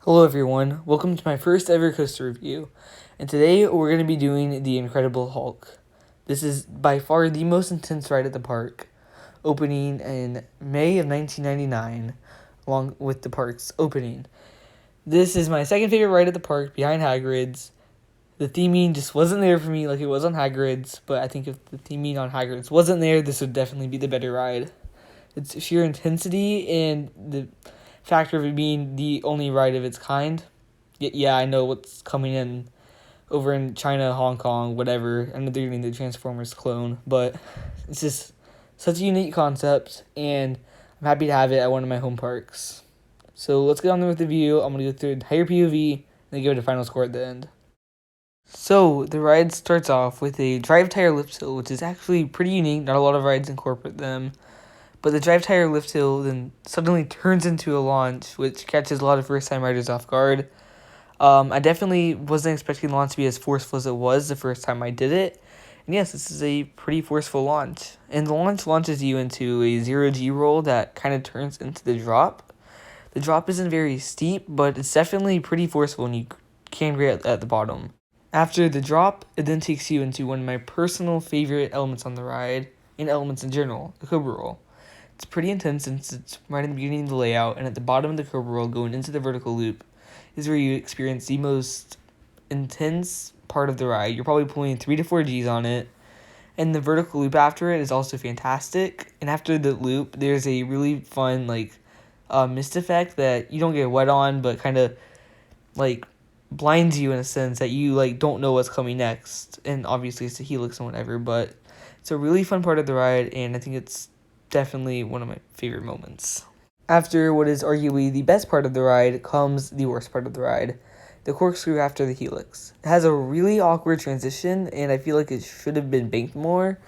Hello everyone, welcome to my first ever coaster review, and today we're going to be doing the Incredible Hulk. This is by far the most intense ride at the park, opening in May of 1999, along with the park's opening. This is my second favorite ride at the park, behind Hagrid's. The theming just wasn't there for me like it was on Hagrid's, but I think if the theming on Hagrid's wasn't there, this would definitely be the better ride. Its sheer intensity and the factor of it being the only ride of its kind. Yeah, I know what's coming in over in China, Hong Kong, whatever. I know they're getting the Transformers clone, but it's just such a unique concept, and I'm happy to have it at one of my home parks. So let's get on with the review. I'm going to go through the entire POV and then give it a final score at the end. So the ride starts off with a drive tire lift hill, which is actually pretty unique. Not a lot of rides incorporate them. But the drive tire lift hill then suddenly turns into a launch, which catches a lot of first-time riders off guard. I definitely wasn't expecting the launch to be as forceful as it was the first time I did it. And yes, this is a pretty forceful launch. And the launch launches you into a 0G roll that kind of turns into the drop. The drop isn't very steep, but it's definitely pretty forceful and you can get at the bottom. After the drop, it then takes you into one of my personal favorite elements on the ride, and elements in general, the Cobra Roll. It's pretty intense since it's right in the beginning of the layout, and at the bottom of the Cobra Roll going into the vertical loop is where you experience the most intense part of the ride. You're probably pulling 3 to 4 Gs on it, and the vertical loop after it is also fantastic. And after the loop, there's a really fun mist effect that you don't get wet on, but kind of blinds you in a sense that you don't know what's coming next. And obviously it's a helix and whatever, but it's a really fun part of the ride, and I think it's definitely one of my favorite moments. After what is arguably the best part of the ride comes the worst part of the ride, the corkscrew after the helix. It has a really awkward transition, and I feel like it should have been banked more,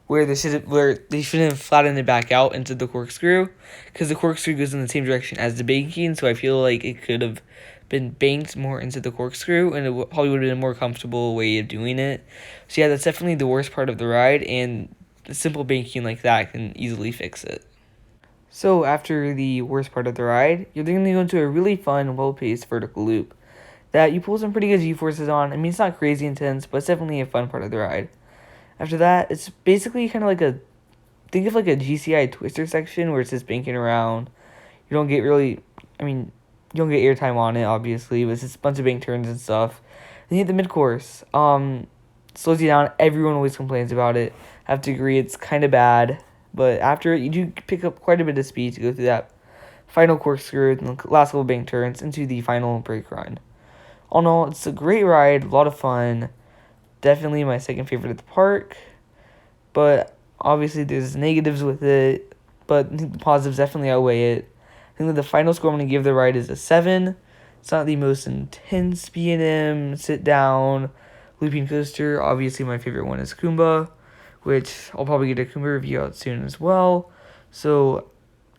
where they shouldn't have flattened it back out into the corkscrew, because the corkscrew goes in the same direction as the banking, so I feel like it could have been banked more into the corkscrew, and it probably would have been a more comfortable way of doing it. So yeah, that's definitely the worst part of the ride, and a simple banking like that can easily fix it. So after the worst part of the ride, you're then going to go into a really fun, well-paced vertical loop that you pull some pretty good G-forces on. I mean, it's not crazy intense, but it's definitely a fun part of the ride. After that, it's basically kind of think of like a GCI twister section where it's just banking around. You don't get you don't get airtime on it, obviously, but it's just a bunch of bank turns and stuff. Then you hit the mid-course. Slows you down. Everyone always complains about it. I have to agree, it's kind of bad. But after it, you do pick up quite a bit of speed to go through that final corkscrew and the last couple bank turns into the final brake run. All in all, it's a great ride, a lot of fun. Definitely my second favorite at the park. But obviously there's negatives with it, but I think the positives definitely outweigh it. I think that the final score I'm going to give the ride is a 7. It's not the most intense B&M, sit down, looping coaster. Obviously my favorite one is Kumba, which I'll probably get a Kumba review out soon as well. So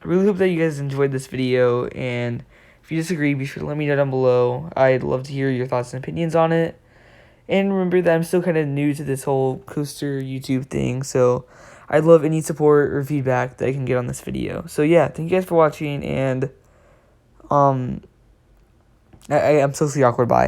I really hope that you guys enjoyed this video, and if you disagree, be sure to let me know down below. I'd love to hear your thoughts and opinions on it. And remember that I'm still kind of new to this whole coaster YouTube thing, so I'd love any support or feedback that I can get on this video. So yeah, thank you guys for watching, and I'm socially awkward, bye.